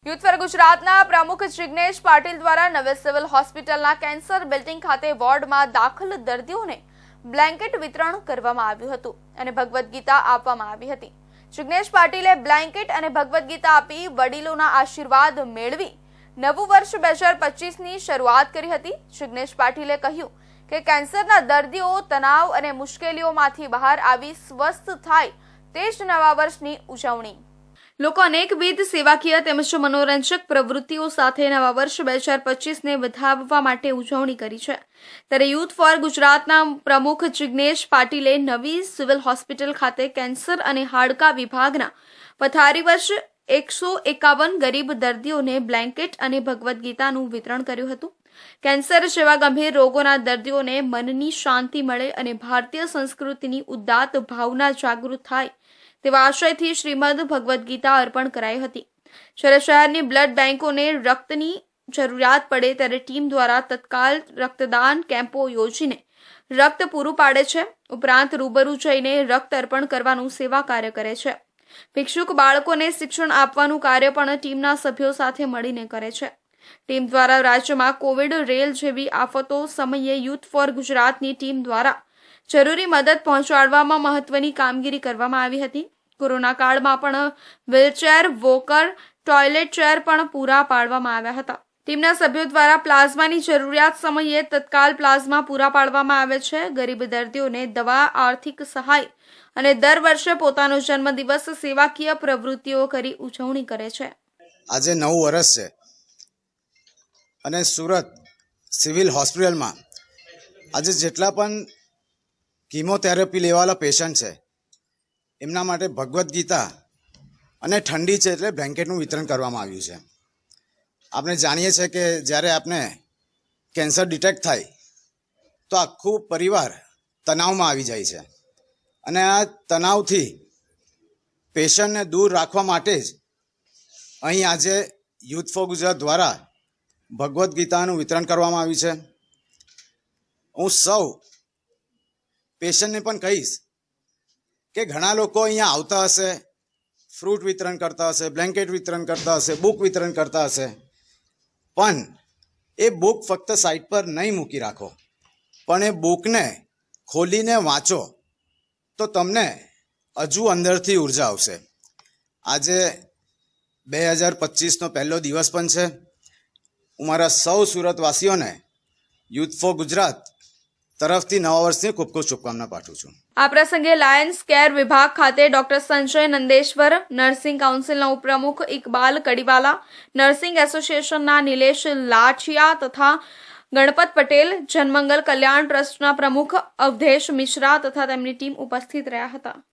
Youth for ગુજરાતના પ્રમુખ જિગ્નેશ પાટીલ દ્વારા નવી સિવિલ હોસ્પિટલના કેન્સર બિલ્ડિંગ ખાતે વોર્ડમાં દાખલ દર્દીઓને બ્લેન્કેટ વિતરણ કરવામાં આવ્યું હતું અને ભગવદ ગીતા આપવામાં આવી હતી। જિગ્નેશ પાટીલે બ્લેન્કેટ અને ભગવદ ગીતા આપી વડીલોના આશીર્વાદ મેળવી નવું વર્ષ 2025ની શરૂઆત કરી હતી। જિગ્નેશ પાટીલે કહ્યું કે કેન્સરના દર્દીઓ તણાવ અને મુશ્કેલીઓમાંથી બહાર આવી સ્વસ્થ થાય તે જ નવા વર્ષની ઉજવણી। લોકો અનેકવિધ સેવાકીય તેમજ મનોરંજક પ્રવૃત્તિઓ સાથે નવા વર્ષ 2025ને વધાવવા માટે ઉજવણી કરી છે। ત્યારે યુથ ફોર ગુજરાતના પ્રમુખ જિગ્નેશ પાટીલે નવી સિવિલ હોસ્પિટલ ખાતે કેન્સર અને હાડકા વિભાગના પથારીવશ 151 ગરીબ દર્દીઓને બ્લેન્કેટ અને ભગવદ ગીતાનું વિતરણ કર્યું હતું। કેન્સર જેવા ગંભીર રોગોના દર્દીઓને મનની શાંતિ મળે અને ભારતીય સંસ્કૃતિની ઉદાત્ત ભાવના જાગૃત થાય તેવા આશયથી શ્રીમદ ભગવદ ગીતા અર્પણ કરાઈ હતી। જ્યારે શહેરની બ્લડ બેંકોને રક્તની જરૂરિયાત પડે ત્યારે ટીમ દ્વારા તત્કાલ રક્તદાન કેમ્પો યોજીને રક્ત પૂરું પાડે છે। ઉપરાંત રૂબરૂ જઈને રક્ત અર્પણ કરવાનું સેવા કાર્ય કરે છે। ભિક્ષુક બાળકોને શિક્ષણ આપવાનું કાર્ય પણ ટીમના સભ્યો સાથે મળીને કરે છે। ટીમ દ્વારા રાજ્યમાં કોવિડ રેલ જેવી આફતો સમયે યુથ ફોર ગુજરાતની ટીમ દ્વારા જરૂરી મદદ પહોંચાડવામાં મહત્વની કામગીરી કરવામાં આવી હતી। કોરોના કાળમાં પણ વ્હીલચેર, વોકર, ટોયલેટ ચેર પણ પૂરા પાડવામાં આવ્યા હતા। ટીમના સભ્યો દ્વારા પ્લાઝમાની જરૂરિયાત સમયે તત્કાલ પ્લાઝમા પૂરા પાડવામાં આવે છે। ગરીબ દર્દીઓને દવા, આર્થિક સહાય અને દર વર્ષે પોતાનો જન્મદિવસ સેવાકીય પ્રવૃત્તિઓ કરી ઉજવણી કરે છે। આજે નવું વર્ષ છે અને સુરત સિવિલ હોસ્પિટલમાં આજે જેટલા પણ કીમોથેરાપી લેવાવાળા પેશન્ટ છે એમના માટે ભગવદ ગીતા અને ઠંડી છે એટલે બ્લેન્કેટનું વિતરણ કરવામાં આવ્યું છે। આપણે જાણીએ છીએ કે જ્યારે આપણે કેન્સર ડિટેક્ટ થાય તો આખું પરિવાર તણાવમાં આવી જાય છે અને આ તણાવથી પેશન્ટને દૂર રાખવા માટે જ અહીં આજે યુથ ફોર ગુજરાત દ્વારા ભગવદ ગીતાનું વિતરણ કરવામાં આવ્યું છે। હું સૌ પેશન્ટને પણ કહીશ કે ઘણા લોકો અહીંયા આવતા હશે, ફ્રૂટ વિતરણ કરતા હશે, બ્લેન્કેટ વિતરણ કરતા હશે, બુક વિતરણ કરતા હશે, પણ એ બુક ફક્ત સાઈડ પર નહીં મૂકી રાખો, પણ એ બુકને ખોલીને વાંચો તો તમને હજુ અંદરથી ઉર્જા આવશે। આજે 2025નો પહેલો દિવસ પણ છે। હું મારા સૌ સુરતવાસીઓને યુથ ફોર ગુજરાત તરફથી નવા વર્ષની ખૂબ ખૂબ શુભકામના પાઠવું છું। આ પ્રસંગે લાયન્સ કેર વિભાગ ખાતે ડોક્ટર સંજય નંદેશ્વર, નર્સિંગ કાઉન્સિલના ઉપપ્રમુખ ઇકબાલ કડીવાલા, નર્સિંગ એસોસિએશનના નિલેશ લાઠિયા તથા ગણપત પટેલ, જનમંગલ કલ્યાણ ટ્રસ્ટના પ્રમુખ અવધેશ મિશ્રા તથા તેમની ટીમ ઉપસ્થિત રહ્યા હતા।